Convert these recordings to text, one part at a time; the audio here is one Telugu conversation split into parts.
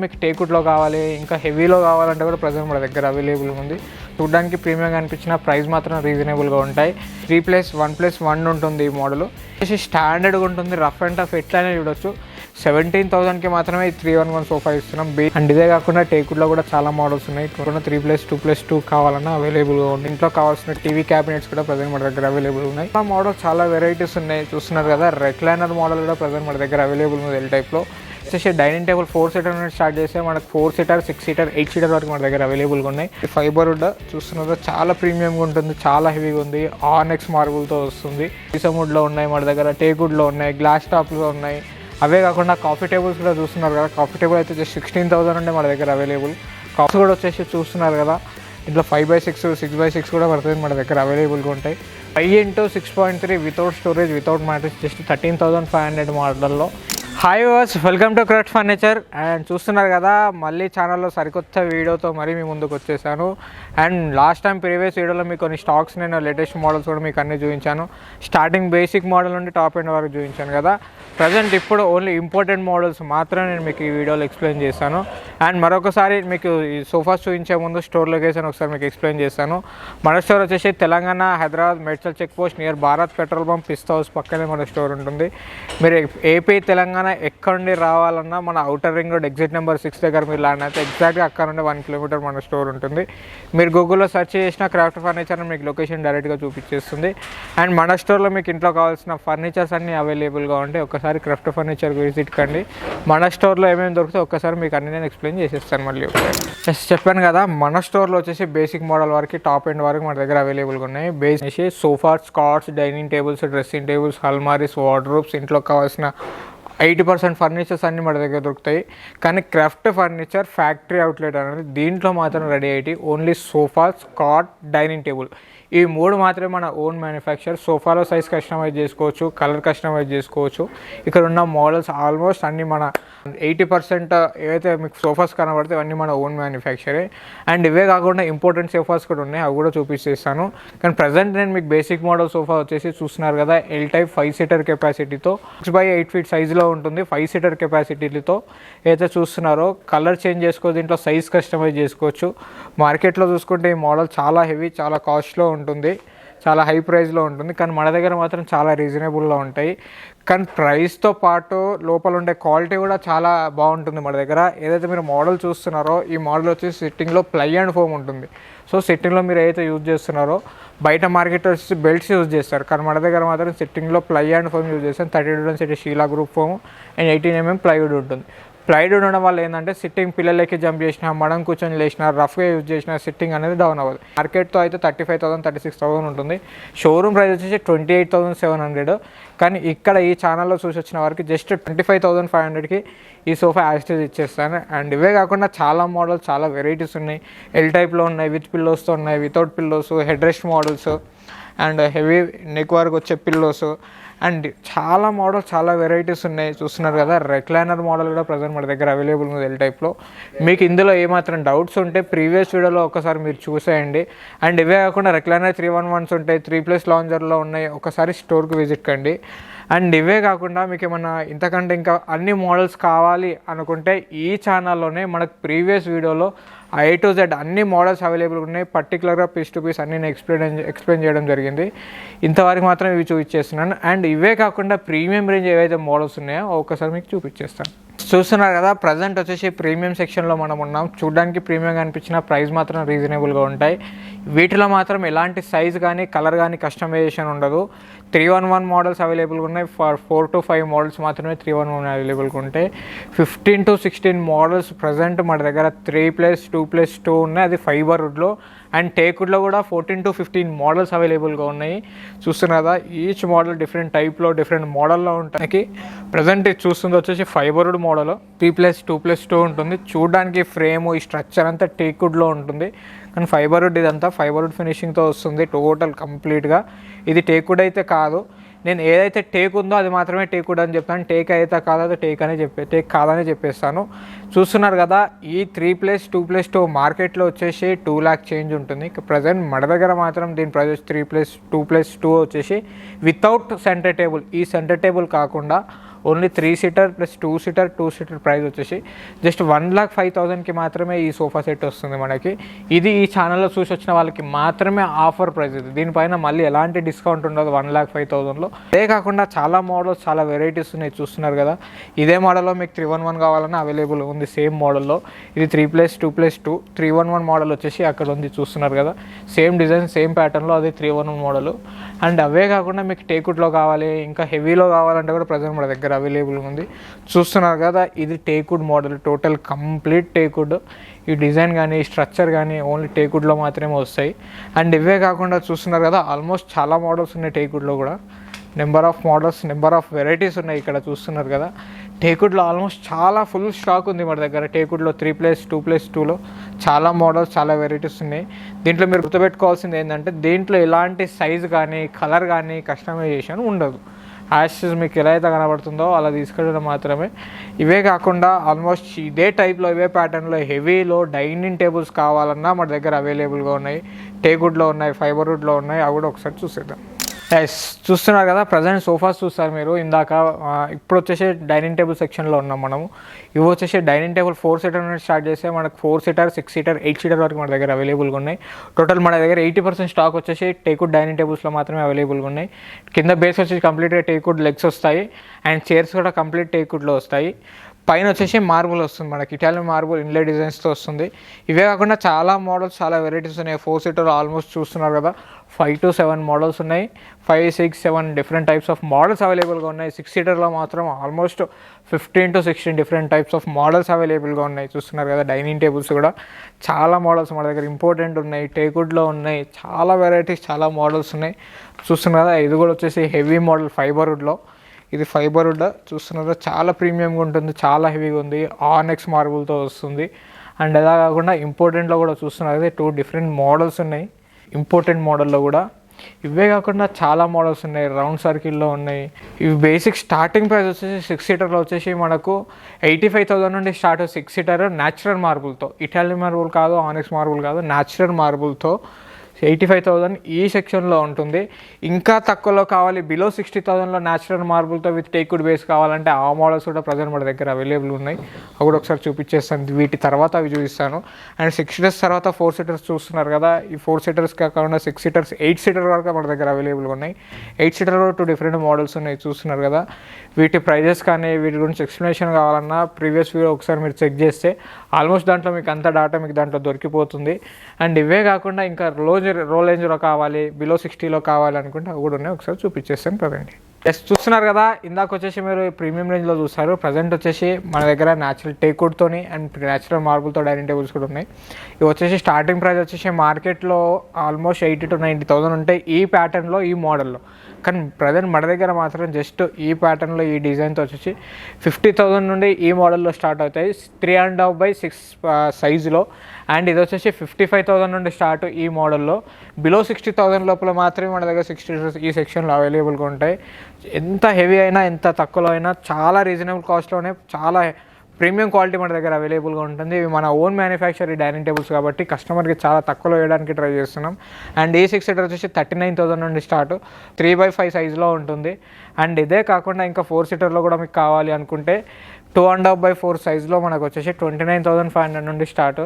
మీకు టేకుడ్లో కావాలి, ఇంకా హెవీలో కావాలంటే కూడా ప్రజెంట్ మన దగ్గర అవైలబుల్గా ఉంది. చూడడానికి ప్రీమియంగా అనిపించిన ప్రైస్ మాత్రం రీజనబుల్గా ఉంటాయి. 3+1+1 ఉంటుంది ఈ మోడల్. స్టాండర్డ్గా ఉంటుంది, రఫ్ అండ్ టఫ్ ఎట్లయినా చూడొచ్చు. 17,000కి మాత్రమే 311 సోఫా ఇస్తున్నాం. అండ్ ఇదే కాకుండా టేకుడ్లో కూడా చాలా మోడల్స్ ఉన్నాయి. 3+2+2 కావాలన్నా అవైలబుల్గా ఉంది. ఇంట్లో కావాల్సిన టీవీ క్యాబినెట్స్ కూడా ప్రజెంట్ మన దగ్గర అవైలబుల్ ఉన్నాయి. ఆ మోడల్ చాలా వెరైటీస్ ఉన్నాయి, చూస్తున్నారు కదా. రెక్లైనర్ మోడల్ కూడా ప్రజెంట్ మన దగ్గర అవైలబుల్ ఉంది. ఎల్ టైప్లో వచ్చేసి డైనింగ్ టేబుల్ 4 సీటర్ నుండి స్టార్ట్ చేస్తే మనకు 4 సీటర్, 6 సీటర్, 8 సీటర్ వరకు మన దగ్గర అవైలబుల్గా ఉన్నాయి. ఫైబర్ వుడ్ చూస్తున్నారు, చాలా ప్రీమియంగా ఉంటుంది, చాలా హెవీగా ఉంది. ఆర్నెక్స్ మార్బుల్తో వస్తుంది. సీసమ్వుడ్లో ఉన్నాయి మన దగ్గర, టేకుడ్లో ఉన్నాయి, గ్లాస్ టాప్లో ఉన్నాయి. అవే కాకుండా కాఫీ టేబుల్స్ కూడా చూస్తున్నారు కదా. కాఫీ టేబుల్ అయితే జస్ట్ 16,000 ఉండే మన దగ్గర అవైలబుల్. కాఫీ కూడా వచ్చేసి చూస్తున్నారు కదా, ఇంట్లో 5x6, 6x6 కూడా పడుతుంది మన దగ్గర అవైలబుల్గా ఉంటాయి. 5x6.3 without storage, without matrix, just 13,500 మోడల్లో. Hi viewers, welcome to craft furniture. And చూస్తున్నారు కదా, మళ్ళీ ఛానల్లో సరికొత్త వీడియోతో మరీ మీ ముందుకు వచ్చేసాను. అండ్ లాస్ట్ టైం ప్రీవియస్ వీడియోలో మీకు కొన్ని స్టాక్స్, నేను లేటెస్ట్ మోడల్స్ కూడా మీకు అన్నీ చూపించాను. స్టార్టింగ్ బేసిక్ మోడల్ నుండి టాప్ ఎండ్ వరకు చూపించాను కదా. ప్రజెంట్ ఇప్పుడు ఓన్లీ ఇంపార్టెంట్ మోడల్స్ మాత్రమే నేను మీకు ఈ వీడియోలో ఎక్స్ప్లెయిన్ చేస్తాను. అండ్ మరొకసారి మీకు ఈ సోఫాస్ చూపించే ముందు స్టోర్ లొకేషన్ ఒకసారి మీకు ఎక్స్ప్లెయిన్ చేస్తాను. మన స్టోర్ వచ్చేసి Telangana, Hyderabad, Medchal check post near Bharat petrol pump, Pista House పక్కనే మన స్టోర్ ఉంటుంది. మీరు ఏపీ, తెలంగాణ ఎక్కడ నుండి రావాలన్నా మన outer ring road exit number 6 దగ్గర మీరు ల్యాండ్ అయితే ఎగ్జాక్ట్గా అక్కడ నుండి 1 కిలోమీటర్ మన స్టోర్ ఉంటుంది. మీరు గూగుల్లో సెర్చ్ చేసిన క్రాఫ్ట్ ఫర్నిచర్ మీకు లొకేషన్ డైరెక్ట్గా చూపించేస్తుంది. అండ్ మన స్టోర్లో మీకు ఇంట్లో కావాల్సిన ఫర్నిచర్స్ అన్నీ అవైలబుల్గా ఉంటాయి. ఒకసారి క్రాఫ్ట్ ఫర్నిచర్కి విజిట్ కండి. మన స్టోర్లో ఏమేమి దొరుకుతాయి ఒక్కసారి మీకు అన్ని నేను ఎక్స్ప్లెయిన్ చేసేస్తాను. మళ్ళీ చెప్పాను కదా, మన స్టోర్లో వచ్చేసి బేసిక్ మోడల్ వరకు టాప్ ఎండ్ వరకు మన దగ్గర అవైలబుల్గా ఉన్నాయి. Basic sofas, cots, dining tables, dressing tables, అల్మారీస్, వార్డ్రోబ్స్, ఇంట్లో కావాల్సిన 80% ఫర్నిచర్స్ అన్నీ మన దగ్గర దొరుకుతాయి. కానీ క్రాఫ్ట్ ఫర్నిచర్ ఫ్యాక్టరీ అవుట్లెట్ అనేది దీంట్లో మాత్రం రెడీ అయ్యి only sofas, cot, dining table ఈ 3 మాత్రమే మన ఓన్ మ్యానుఫ్యాక్చర్. సోఫాలో సైజ్ కస్టమైజ్ చేసుకోవచ్చు, కలర్ కస్టమైజ్ చేసుకోవచ్చు. ఇక్కడ ఉన్న మోడల్స్ ఆల్మోస్ట్ అన్నీ మన 80% ఏవైతే మీకు సోఫాస్ కనబడితే అవన్నీ మన ఓన్ మ్యానుఫ్యాక్చరే. అండ్ ఇవే కాకుండా ఇంపార్టెంట్ సోఫాస్ కూడా ఉన్నాయి, అవి కూడా చూపించేస్తాను. కానీ ప్రజెంట్ నేను మీకు బేసిక్ మోడల్ సోఫా వచ్చేసి చూస్తున్నారు కదా, ఎల్ టైప్ 5 సీటర్ కెపాసిటీతో 6x8 ఫీట్ సైజులో ఉంటుంది. 5 సీటర్ కెపాసిటీతో ఏదైతే చూస్తున్నారో కలర్ చేంజ్ చేసుకోవచ్చు, దీంట్లో సైజ్ కస్టమైజ్ చేసుకోవచ్చు. మార్కెట్లో చూసుకుంటే ఈ మోడల్ చాలా హెవీ, చాలా కాస్ట్లో ఉంటుంది, చాలా హై ప్రైస్లో ఉంటుంది. కానీ మన దగ్గర మాత్రం చాలా రీజనబుల్లో ఉంటాయి. కానీ ప్రైస్తో పాటు లోపల ఉండే క్వాలిటీ కూడా చాలా బాగుంటుంది మన దగ్గర. ఏదైతే మీరు మోడల్ చూస్తున్నారో ఈ మోడల్ వచ్చేసి సిట్టింగ్లో ప్లై అండ్ ఫోమ్ ఉంటుంది. సో సిట్టింగ్లో మీరు ఏదైతే యూజ్ చేస్తున్నారో బయట మార్కెట్లో వచ్చేసి బెల్ట్స్ యూజ్ చేస్తారు, కానీ మన దగ్గర మాత్రం సిట్టింగ్లో ప్లై అండ్ ఫోమ్ యూజ్ చేస్తాం. 32 Sheela group foam and 18mm plywood ఉంటుంది. ప్లైవుడ్ ఉండడం వల్ల ఏంటంటే సిట్టింగ్ పిల్లలకి జంప్ చేసినా, మనం కూర్చొని లేచినా, రఫ్గా యూజ్ చేసిన సిట్టింగ్ అనేది డౌన్ అవ్వదు. మార్కెట్తో అయితే 35,000, 36,000 ఉంటుంది. షోరూమ్ ప్రైస్ వచ్చేసి 28,700. కానీ ఇక్కడ ఈ ఛానల్లో చూసి వచ్చిన వారికి జస్ట్ 25,500కి ఈ సోఫా యాస్టేజ్ ఇచ్చేస్తాను. అండ్ ఇవే కాకుండా చాలా మోడల్స్, చాలా వెరైటీస్ ఉన్నాయి. ఎల్ టైప్లో ఉన్నాయి, విత్ పిల్లోస్తో ఉన్నాయి, without pillows, head rest models and heavy neck వరకు వచ్చే పిల్లోస్ అండ్ చాలా మోడల్స్, చాలా వెరైటీస్ ఉన్నాయి. చూస్తున్నారు కదా, రెక్లైనర్ మోడల్ కూడా ప్రజెంట్ మన దగ్గర అవైలబుల్ ఉంది ఎల్ టైప్లో. మీకు ఇందులో ఏమాత్రం డౌట్స్ ఉంటే ప్రీవియస్ వీడియోలో ఒకసారి మీరు చూసేయండి. అండ్ ఇవే కాకుండా రెక్లైనర్ 311s ఉంటాయి, 3+ లాంజర్లో ఉన్నాయి, ఒకసారి స్టోర్కి విజిట్ కండి. అండ్ ఇవే కాకుండా మీకు ఏమన్నా ఇంతకంటే ఇంకా అన్ని మోడల్స్ కావాలి అనుకుంటే ఈ ఛానల్లోనే మనకు ప్రీవియస్ వీడియోలో A to Z అన్ని మోడల్స్ అవైలబుల్ ఉన్నాయి. పర్టికులర్గా పీస్ టు పీస్ అన్ని నేను ఎక్స్ప్లెయిన్ చేయడం జరిగింది. ఇంతవరకు మాత్రం ఇవి చూపించేస్తున్నాను. అండ్ ఇవే కాకుండా ప్రీమియం రేంజ్ ఏవైతే మోడల్స్ ఉన్నాయో ఒక్కసారి మీకు చూపించేస్తాను. చూస్తున్నారు కదా, ప్రజెంట్ వచ్చేసి ప్రీమియం సెక్షన్లో మనం ఉన్నాం. చూడడానికి ప్రీమియంగా అనిపించిన ప్రైస్ మాత్రం రీజనబుల్గా ఉంటాయి. వీటిలో మాత్రం ఎలాంటి సైజ్ కానీ కలర్ కానీ కస్టమైజేషన్ ఉండదు. 311 మోడల్స్ అవైలబుల్గా ఉన్నాయి. 4 to 5 మోడల్స్ మాత్రమే 311 అవైలబుల్గా ఉంటాయి. 15 to 16 మోడల్స్ ప్రజెంట్ మన దగ్గర 3+2+2 ఉన్నాయి, అది ఫైబర్ వుడ్లో. అండ్ టేకుడ్లో కూడా 14 to 15 మోడల్స్ అవైలబుల్గా ఉన్నాయి. చూస్తున్నారా, ఈచ్ మోడల్ డిఫరెంట్ టైప్లో, డిఫరెంట్ మోడల్లో ఉంటాయి. ప్రజెంట్ చూస్తుంది వచ్చేసి ఫైబర్ వుడ్ మోడల్ 3+2+2 ఉంటుంది. చూడడానికి ఫ్రేమ్, ఈ స్ట్రక్చర్ అంతా టేకుడ్లో ఉంటుంది. కానీ ఫైబర్ వుడ్, ఇదంతా ఫైబర్ వుడ్ ఫినిషింగ్తో వస్తుంది టోటల్ కంప్లీట్గా. ఇది టేకుడ్ అయితే కాదు. నేను ఏదైతే టేక్ ఉందో అది మాత్రమే టేకుడ్ అని చెప్తాను. టేక్ అయితే కాదు, అది టేక్ కాదని చెప్పేస్తాను. చూస్తున్నారు కదా, ఈ 3+2+2 మార్కెట్లో వచ్చేసి 2 lakh చేంజ్ ఉంటుంది. ప్రజెంట్ మన దగ్గర మాత్రం దీని ప్రైస్ 3+2+2 వచ్చేసి వితౌట్ సెంటర్ టేబుల్. ఈ సెంటర్ టేబుల్ కాకుండా only 3 seater plus 2 seater price వచ్చేసి జస్ట్ 1,05,000కి మాత్రమే ఈ సోఫా సెట్ వస్తుంది మనకి. ఇది ఈ ఛానల్లో చూసి వచ్చిన వాళ్ళకి మాత్రమే ఆఫర్ ప్రైస్ ఇది. దీనిపైన మళ్ళీ ఎలాంటి డిస్కౌంట్ ఉండదు 1,05,000లో. అదే కాకుండా చాలా మోడల్స్, చాలా వెరైటీస్ ఉన్నాయి చూస్తున్నారు కదా. ఇదే మోడల్లో మీకు 311 కావాలన్నా అవైలబుల్ ఉంది సేమ్ మోడల్లో. ఇది 3+2+2 311 మోడల్ వచ్చేసి అక్కడ ఉంది చూస్తున్నారు కదా. సేమ్ డిజైన్ సేమ్ ప్యాటర్న్లో అది 311 మోడల్. అండ్ అవే కాకుండా మీకు టేకుడ్లో కావాలి, ఇంకా హెవీలో కావాలంటే కూడా ప్రజెంట్ మన దగ్గర అవైలబుల్ ఉంది చూస్తున్నారు కదా. ఇది teakwood model, total complete teakwood. ఈ డిజైన్ కానీ స్ట్రక్చర్ కానీ ఓన్లీ టేకుడ్లో మాత్రమే వస్తాయి. అండ్ ఇవే కాకుండా చూస్తున్నారు కదా ఆల్మోస్ట్ చాలా మోడల్స్ ఉన్నాయి టేకుడ్లో కూడా. Number of models, number of varieties ఉన్నాయి ఇక్కడ చూస్తున్నారు కదా. టేకుడ్లో ఆల్మోస్ట్ చాలా ఫుల్ స్టాక్ ఉంది మన దగ్గర. టేకుడ్లో 3+2+2లో చాలా మోడల్స్, చాలా వెరైటీస్ ఉన్నాయి. దీంట్లో మీరు గుర్తుపెట్టుకోవాల్సింది ఏంటంటే దీంట్లో ఎలాంటి సైజు కానీ కలర్ కానీ కస్టమైజేషన్ ఉండదు. యాషెస్ మీకు ఎలా అయితే కనబడుతుందో అలా తీసుకెళ్ళడం మాత్రమే. ఇవే కాకుండా ఆల్మోస్ట్ ఇదే టైప్లో, ఇవే ప్యాటర్న్లో హెవీలో డైనింగ్ టేబుల్స్ కావాలన్నా మన దగ్గర అవైలబుల్గా ఉన్నాయి. టేకుడ్లో ఉన్నాయి, ఫైబర్ వుడ్లో ఉన్నాయి. అవి కూడా ఒకసారి చూసేద్దాం. ఎస్, చూస్తున్నారు కదా ప్రజెంట్ సోఫాస్ చూస్తారు మీరు. ఇందాక ఇప్పుడు వచ్చేసి డైనింగ్ టేబుల్ సెక్షన్లో ఉన్నాం మనము. ఇవి వచ్చేసి డైనింగ్ టేబుల్ 4 సీటర్ నుండి స్టార్ట్ చేస్తే మనకు 4 సీటర్ 6 సీటర్ 8 సీటర్ వరకు మన దగ్గర అవైలబుల్గా ఉన్నాయి. టోటల్ మన దగ్గర 80% స్టాక్ వచ్చేసి టేకుడ్ డైనింగ్ టేబుల్స్లో మాత్రమే అవైలబుల్గా ఉన్నాయి. కింద బేస్ వచ్చేసి కంప్లీట్గా టేకుడ్ లెగ్స్ వస్తాయి అండ్ చైర్స్ కూడా కంప్లీట్ టేకుడ్లో వస్తాయి. పైన వచ్చేసి మార్బుల్ వస్తుంది మనకి, ఇటాలియన్ మార్బుల్ ఇన్లే డిజైన్స్తో వస్తుంది. ఇవే కాకుండా చాలా మోడల్స్, చాలా వెరైటీస్ ఉన్నాయి. 4 సీటర్ ఆల్మోస్ట్ చూస్తున్నారు కదా 5 to 7 మోడల్స్ ఉన్నాయి. 5, 6, 7 డిఫరెంట్ టైప్స్ ఆఫ్ మోడల్స్ అవైలబుల్గా ఉన్నాయి. 6 సీటర్లో మాత్రం almost 15 to 16 different types of models అవైలబుల్గా ఉన్నాయి చూస్తున్నారు కదా. డైనింగ్ టేబుల్స్ కూడా చాలా మోడల్స్ మన దగ్గర ఇంపార్టెంట్ ఉన్నాయి, టేకుడ్లో ఉన్నాయి. చాలా వెరైటీస్, చాలా మోడల్స్ ఉన్నాయి చూస్తున్నారు కదా. ఇది కూడా వచ్చేసి హెవీ మోడల్ ఫైబర్ వుడ్లో. ఇది ఫైబర్ వుడ్ చూస్తున్నారు, చాలా ప్రీమియంగా ఉంటుంది, చాలా హెవీగా ఉంది. ఆనెక్స్ మార్బుల్తో వస్తుంది. అండ్ అలా కాకుండా ఇంపార్టెంట్లో కూడా చూస్తున్నారు కదా 2 డిఫరెంట్ మోడల్స్ ఉన్నాయి ఇంపార్టెంట్ మోడల్లో కూడా. ఇవే కాకుండా చాలా మోడల్స్ ఉన్నాయి, రౌండ్ సర్కిల్లో ఉన్నాయి. ఇవి బేసిక్ స్టార్టింగ్ ప్రైస్ వచ్చేసి 6 సీటర్లో వచ్చేసి మనకు 85,000 నుండి స్టార్ట్. 6 సీటర్ న్యాచురల్ మార్బుల్తో, ఇటాలియన్ మార్బుల్ కాదు, ఆనెక్స్ మార్బుల్ కాదు, న్యాచురల్ మార్బుల్తో 85,000 ఈ సెక్షన్లో ఉంటుంది. ఇంకా తక్కువలో కావాలి బిలో 60,000లో న్యాచురల్ మార్బుల్తో విత్ టేకుడ్ బేస్ కావాలంటే ఆ మోడల్స్ కూడా ప్రజెంట్ మన దగ్గర అవైలబుల్ ఉన్నాయి. అవి కూడా ఒకసారి చూపించేస్తాను, వీటి తర్వాత అవి చూపిస్తాను. అండ్ 6 సీటర్స్ తర్వాత 4 సీటర్స్ చూస్తున్నారు కదా. ఈ 4 సీటర్స్ కాకుండా 6 సీటర్స్ 8 సీటర్ వరకు మన దగ్గర అవైలబుల్గా ఉన్నాయి. 8 సీటర్ కూడా 2 డిఫరెంట్ మోడల్స్ ఉన్నాయి చూస్తున్నారు కదా. వీటి ప్రైజెస్ కానీ వీటి గురించి ఎక్స్ప్లెనేషన్ కావాలన్నా ప్రీవియస్ వీడియో ఒకసారి మీరు చెక్ చేస్తే ఆల్మోస్ట్ దాంట్లో మీకు అంత డేటా మీకు దాంట్లో దొరికిపోతుంది. అండ్ ఇవే కాకుండా ఇంకా రోల్ రేంజ్లో కావాలి, బిలో 60లో కావాలి అనుకుంటే అవి కూడా ఉన్నాయి. ఒకసారి చూపించేస్తాను కదండి. జస్ట్ చూస్తున్నారు కదా, ఇందాక వచ్చేసి మీరు ప్రీమియం రేంజ్లో చూస్తారు. ప్రజెంట్ వచ్చేసి మన దగ్గర న్యాచురల్ టేకుడ్తోని అండ్ న్యాచురల్ మార్బుల్తో డైనింగ్ టేబుల్స్ కూడా ఉన్నాయి. ఇవి వచ్చేసి స్టార్టింగ్ ప్రైస్ వచ్చేసి మార్కెట్లో ఆల్మోస్ట్ 80,000 to 90,000 ఉంటాయి ఈ ప్యాటర్న్లో, ఈ మోడల్లో. కానీ ప్రజెంట్ మన దగ్గర మాత్రం జస్ట్ ఈ ప్యాటర్న్లో ఈ డిజైన్తో వచ్చేసి 50,000 నుండి ఈ మోడల్లో స్టార్ట్ అవుతాయి 3.5/6 సైజులో. అండ్ ఇది వచ్చేసి 55,000 నుండి స్టార్ట్ ఈ మోడల్లో. బిలో 60,000 లోపల మాత్రమే మన దగ్గర 60 ఈ సెక్షన్లో అవైలబుల్గా ఉంటాయి. ఎంత హెవీ అయినా ఎంత తక్కువలో అయినా చాలా రీజనబుల్ కాస్ట్లోనే చాలా ప్రీమియం క్వాలిటీ మన దగ్గర అవైలబుల్గా ఉంటుంది. ఇవి మన ఓన్ మ్యానుఫ్యాక్చర్ ఈ డైనింగ్ టేబుల్స్ కాబట్టి కస్టమర్కి చాలా తక్కువలో వేయడానికి ట్రై చేస్తున్నాం. అండ్ ఈ 6 సీటర్ వచ్చేసి 39,000 నుండి స్టార్ట్ 3/5 సైజులో ఉంటుంది. అండ్ ఇదే కాకుండా ఇంకా 4 సీటర్లో కూడా మీకు కావాలి అనుకుంటే 2.5/4 సైజులో మనకు వచ్చేసి 29,500 నుండి స్టార్ట్.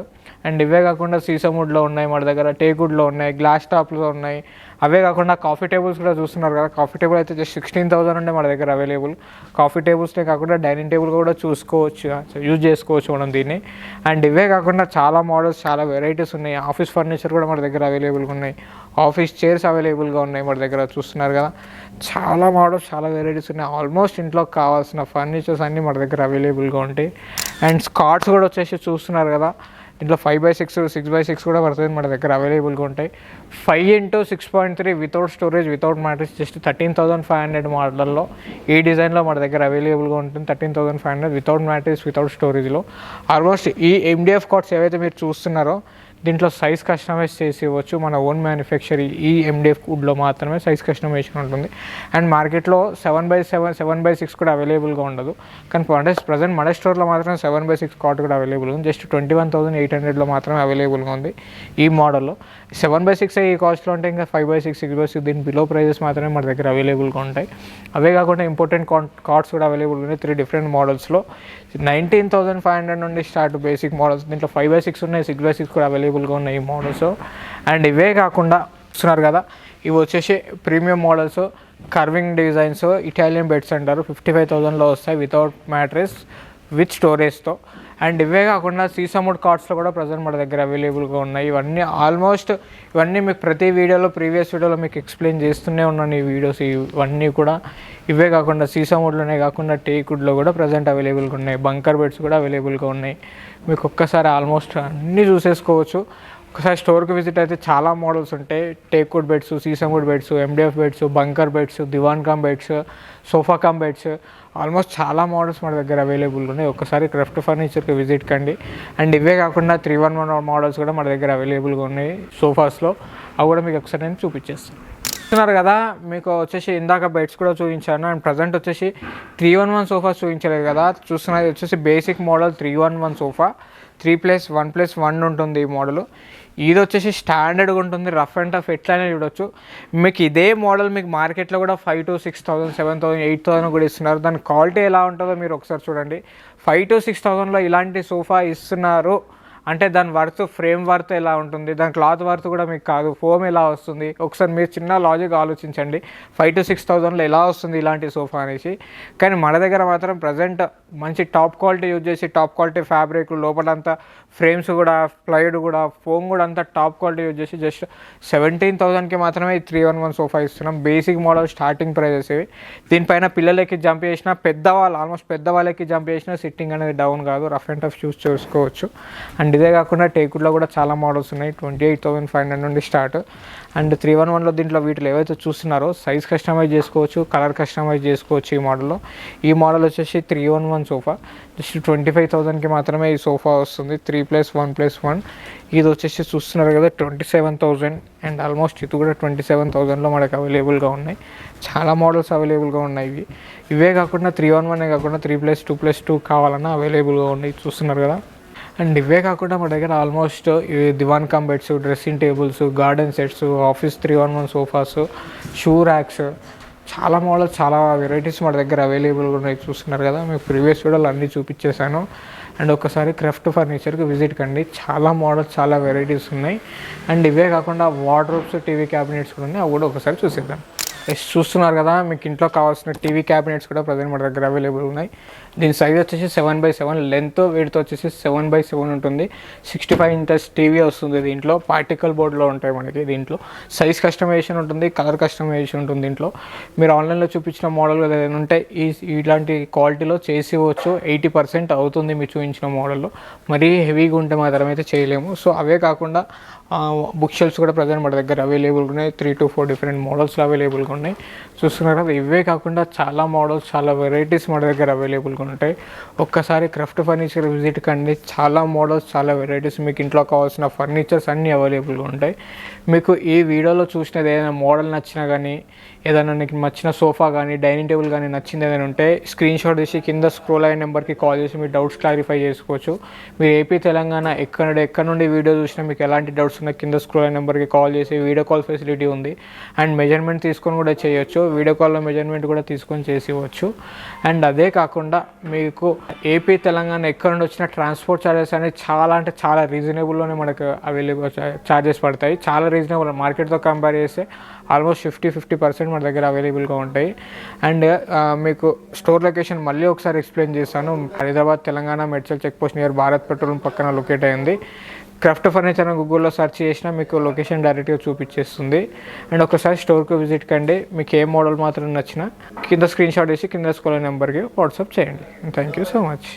అండ్ ఇవే కాకుండా సీసముడ్లో ఉన్నాయి మన దగ్గర, టేకుడ్లో ఉన్నాయి, గ్లాస్ టాప్లో ఉన్నాయి. అవే కాకుండా కాఫీ టేబుల్స్ కూడా చూస్తున్నారు కదా. కాఫీ టేబుల్ అయితే జస్ట్ 16,000 నుండి మన దగ్గర అవైలబుల్. కాఫీ టేబుల్స్నే కాకుండా డైనింగ్ టేబుల్ కూడా చూసుకోవచ్చు, యూజ్ చేసుకోవచ్చు మనం దీన్ని. అండ్ ఇవే కాకుండా చాలా మోడల్స్, చాలా వెరైటీస్ ఉన్నాయి. ఆఫీస్ ఫర్నిచర్ కూడా మన దగ్గర అవైలబుల్గా ఉన్నాయి. ఆఫీస్ చైర్స్ అవైలబుల్గా ఉన్నాయి మన దగ్గర చూస్తున్నారు కదా. చాలా మోడల్స్, చాలా వెరైటీస్ ఉన్నాయి. ఆల్మోస్ట్ ఇంట్లోకి కావాల్సిన ఫర్నిచర్స్ అన్నీ మన దగ్గర అవైలబుల్గా ఉంటాయి. అండ్ స్కాట్స్ కూడా వచ్చేసి చూస్తున్నారు కదా. ఇంట్లో 5/6, 6/6 కూడా పడుతుంది మన దగ్గర అవైలబుల్గా ఉంటాయి. 5 into 6.3 without storage, without matrix just 13,500 మోడల్లో ఈ డిజైన్లో మన దగ్గర అవైలబుల్గా ఉంటుంది. 13,500 వితౌట్ మ్యాట్రిక్స్, వితౌట్ స్టోరేజ్లో. ఆల్మోస్ట్ ఈ MDF కాట్స్ ఏవైతే మీరు చూస్తున్నారో దీంట్లో సైజ్ కస్టమైజ్ చేసి ఇవ్వచ్చు. మన ఓన్ మ్యానుఫ్యాక్చర్ ఈ MDF వుడ్లో మాత్రమే సైజ్ కస్టమైజేషన్ ఉంటుంది. అండ్ మార్కెట్లో 7x7 7x6 కూడా అవైలబుల్గా ఉండదు. కానీ ప్రజెంట్ మన స్టోర్లో మాత్రం 7x6 కాట్ కూడా అవైలబుల్ ఉంది. జస్ట్ 21,800లో మాత్రమే అవైలబుల్గా ఉంది ఈ మోడల్లో. 7x6 ఈ కాస్ట్లో ఉంటే ఇంకా 5x6 6x6 దీని బిలో ప్రైజెస్ మాత్రమే మన దగ్గర అవైలబుల్గా ఉంటాయి. అవే కాకుండా ఇంపార్టెంట్ కార్డ్స్ కూడా అవైలబుల్గా ఉన్నాయి 3 డిఫరెంట్ మోడల్స్లో. 19,500 నుండి స్టార్ట్ బేసిక్ మోడల్స్. దీంట్లో 5x6 ఉన్నాయి, 6x6 కూడా అవైలబుల్గా ఉన్నాయి ఈ మోడల్స్. అండ్ ఇవే కాకుండా చూస్తున్నారు కదా, ఇవి వచ్చేసి premium models, carving designs, Italian beds అంటారు. 55,000లో వస్తాయి వితౌట్ మ్యాట్రెస్ విత్ స్టోరేజ్తో. అండ్ ఇవే కాకుండా సీసముడ్ కార్డ్స్లో కూడా ప్రజెంట్ మన దగ్గర అవైలబుల్గా ఉన్నాయి. ఇవన్నీ మీకు ప్రతి ప్రీవియస్ వీడియోలో మీకు ఎక్స్ప్లెయిన్ చేస్తూనే ఉన్నాను ఈ వీడియోస్. ఇవన్నీ కూడా ఇవే కాకుండా సీసముడ్లోనే కాకుండా టేక్వుడ్లో కూడా ప్రజెంట్ అవైలబుల్గా ఉన్నాయి. బంకర్ బెడ్స్ కూడా అవైలబుల్గా ఉన్నాయి. మీకు ఒక్కసారి ఆల్మోస్ట్ అన్నీ చూసేసుకోవచ్చు. ఒకసారి స్టోర్కి విజిట్ అయితే చాలా మోడల్స్ ఉంటాయి. Teakwood beds, sheesham wood beds, MDF beds, bunker beds, divan cum beds, sofa cum beds, almost చాలా మోడల్స్ మన దగ్గర అవైలబుల్గా ఉన్నాయి. ఒకసారి క్రాఫ్ట్ ఫర్నిచర్కి విజిట్ కండి. అండ్ ఇవే కాకుండా 311 మోడల్స్ కూడా మన దగ్గర అవైలబుల్గా ఉన్నాయి సోఫాస్లో. అవి కూడా మీకు ఒకసారి నేను చూపించేస్తాను. చూస్తున్నారు కదా, మీకు వచ్చేసి ఇందాక బెడ్స్ కూడా చూపించాను. అండ్ ప్రజెంట్ వచ్చేసి 311 సోఫాస్ చూపించలేదు కదా, చూస్తున్నది వచ్చేసి బేసిక్ మోడల్ 311 సోఫా. 3+1+1 ఉంటుంది ఈ మోడల్. ఇది వచ్చేసి స్టాండర్డ్గా ఉంటుంది, రఫ్ అండ్ టఫ్ ఎట్లనే చూడొచ్చు. మీకు ఇదే మోడల్ మీకు మార్కెట్లో కూడా 5,000 to 6,000 7,000 8,000 కూడా ఇస్తున్నారు. దాని క్వాలిటీ ఎలా ఉంటుందో మీరు ఒకసారి చూడండి. 5,000 to 6,000లో ఇలాంటి సోఫా ఇస్తున్నారు అంటే దాని వర్త్, ఫ్రేమ్ వర్త్ ఎలా ఉంటుంది, దాని క్లాత్ వర్త్ కూడా మీకు కాదు, ఫోమ్ ఎలా వస్తుంది, ఒకసారి మీరు చిన్న లాజిక్ ఆలోచించండి. 5,000 to 6,000లో ఎలా వస్తుంది ఇలాంటి సోఫా అనేసి. కానీ మన దగ్గర మాత్రం ప్రజెంట్ మంచి టాప్ క్వాలిటీ యూజ్ చేసి, టాప్ క్వాలిటీ ఫ్యాబ్రిక్, లోపలంతా ఫ్రేమ్స్ కూడా, ప్లైవుడ్ కూడా, ఫోమ్ కూడా అంతా టాప్ క్వాలిటీ యూజ్ చేసి జస్ట్ 17,000కి మాత్రమే ఈ 311 సోఫా ఇస్తున్నాం. బేసిక్ మోడల్ స్టార్టింగ్ ప్రైజెస్ ఇవి. దీనిపైన పిల్లలకి జంప్ చేసిన, ఆల్మోస్ట్ పెద్దవాళ్ళకి జంప్ చేసిన సిట్టింగ్ అనేది డౌన్ కాదు, రఫ్ అండ్ టఫ్ చూసుకోవచ్చు. అండ్ ఇదే కాకుండా టేక్వుడ్లో కూడా చాలా మోడల్స్ ఉన్నాయి. 28,500 నుండి స్టార్ట్. అండ్ 311లో దీంట్లో వీటిలో ఏవైతే చూస్తున్నారో సైజ్ కస్టమైజ్ చేసుకోవచ్చు, కలర్ కస్టమైజ్ చేసుకోవచ్చు ఈ మోడల్లో. ఈ మోడల్ వచ్చేసి 311 సోఫా. జస్ట్ 25,000కి మాత్రమే ఈ సోఫా వస్తుంది. 3+1+1. ఇది వచ్చేసి చూస్తున్నారు కదా 27,000. అండ్ ఆల్మోస్ట్ ఇది కూడా 27,000లో మనకు అవైలబుల్గా ఉన్నాయి. చాలా మోడల్స్ అవైలబుల్గా ఉన్నాయి. ఇవే కాకుండా 311 కాకుండా 3+2+2 కావాలన్నా అవైలబుల్గా ఉన్నాయి, చూస్తున్నారు కదా. అండ్ ఇవే కాకుండా మన దగ్గర ఆల్మోస్ట్ దివాన్ cum beds, dressing tables, garden sets, office 311 sofas, shoe racks, చాలా మోడల్స్, చాలా వెరైటీస్ మన దగ్గర అవైలబుల్గా ఉన్నాయి, చూస్తున్నారు కదా. మీకు ప్రీవియస్ వీడియోలు అన్నీ చూపించేశాను. అండ్ ఒకసారి క్రాఫ్ట్ ఫర్నిచర్కి విజిట్ కండి. చాలా మోడల్స్, చాలా వెరైటీస్ ఉన్నాయి. అండ్ ఇవే కాకుండా వార్డ్రోబ్స్, టీవీ క్యాబినెట్స్ కూడా ఉన్నాయి, అవి కూడా ఒకసారి చూసేద్దాం. చూస్తున్నారు కదా, మీకు ఇంట్లో కావాల్సిన టీవీ క్యాబినెట్స్ కూడా ప్రజెంట్ మన దగ్గర అవైలబుల్ ఉన్నాయి. దీని సైజ్ వచ్చేసి 7x7, లెంత్ వెయిట్తో వచ్చేసి 7x7 ఉంటుంది. 65 inches టీవీ వస్తుంది దీంట్లో. పార్టికల్ బోర్డ్లో ఉంటాయి మనకి. దీంట్లో సైజ్ కస్టమైజేషన్ ఉంటుంది, కలర్ కస్టమైజేషన్ ఉంటుంది. దీంట్లో మీరు ఆన్లైన్లో చూపించిన మోడల్ ఏదైనా ఉంటే ఇలాంటి క్వాలిటీలో చేసి ఇవ్వచ్చు. 80% అవుతుంది మీరు చూపించిన మోడల్లో. మరీ హెవీగా ఉంటే మాత్రం అయితే చేయలేము. సో అవే కాకుండా బుక్ షెల్ఫ్స్ కూడా ప్రజెంట్ మన దగ్గర అవైలబుల్గా ఉన్నాయి. 3 to 4 డిఫరెంట్ మోడల్స్లో అవైలబుల్గా ఉన్నాయి, చూస్తున్నారు కదా. ఇవే కాకుండా చాలా మోడల్స్, చాలా వెరైటీస్ మన దగ్గర అవైలబుల్గా ఉంటాయి. ఒక్కసారి క్రాఫ్ట్ ఫర్నిచర్ విజిట్ కండి. చాలా మోడల్స్, చాలా వెరైటీస్, మీకు ఇంట్లో కావాల్సిన ఫర్నిచర్స్ అన్నీ అవైలబుల్గా ఉంటాయి. మీకు ఈ వీడియోలో చూసినది ఏదైనా మోడల్ నచ్చినా కానీ, ఏదైనా నీకు నచ్చిన సోఫా కానీ, డైనింగ్ టేబుల్ కానీ నచ్చింది ఏదైనా ఉంటే స్క్రీన్ షాట్ తీసి కింద స్క్రోల్ అయిన నెంబర్కి కాల్ చేసి మీ డౌట్స్ క్లారిఫై చేసుకోవచ్చు. మీరు ఏపీ, తెలంగాణ ఎక్కడ నుండి వీడియో చూసినా మీకు ఎలాంటి డౌట్స్ ఉన్నా కింద స్క్రోల్ అయిన నెంబర్కి కాల్ చేసి వీడియో కాల్ ఫెసిలిటీ ఉంది. అండ్ మెజర్మెంట్ తీసుకొని కూడా చేయొచ్చు. వీడియో కాల్లో మెజర్మెంట్ కూడా తీసుకొని చేసి ఇవ్వచ్చు. అండ్ అదే కాకుండా మీకు ఏపీ, తెలంగాణ ఎక్కడ నుండి వచ్చిన ట్రాన్స్పోర్ట్ ఛార్జెస్ అనేది చాలా రీజనబుల్లోనే మనకు అవైలబుల్ ఛార్జెస్ పడతాయి. చాలా రీజనబుల్, మార్కెట్తో కంపేర్ చేస్తే ఆల్మోస్ట్ 50% మన దగ్గర అవైలబుల్గా ఉంటాయి. అండ్ మీకు స్టోర్ లొకేషన్ మళ్ళీ ఒకసారి ఎక్స్ప్లెయిన్ చేస్తాను. Hyderabad, Telangana, Medchal check post near Bharat petrol పక్కన లొకేట్ అయింది. క్రాఫ్ట్ ఫర్నిచర్ గూగుల్లో సెర్చ్ చేసినా మీకు లొకేషన్ డైరెక్ట్గా చూపించేస్తుంది. అండ్ ఒకసారి స్టోర్కి విజిట్ కండి. మీకు ఏ మోడల్ మాత్రం నచ్చినా కింద స్క్రీన్ షాట్ వేసి కింద స్క్రోల్ నెంబర్కి వాట్సాప్ చేయండి. Thank you so much.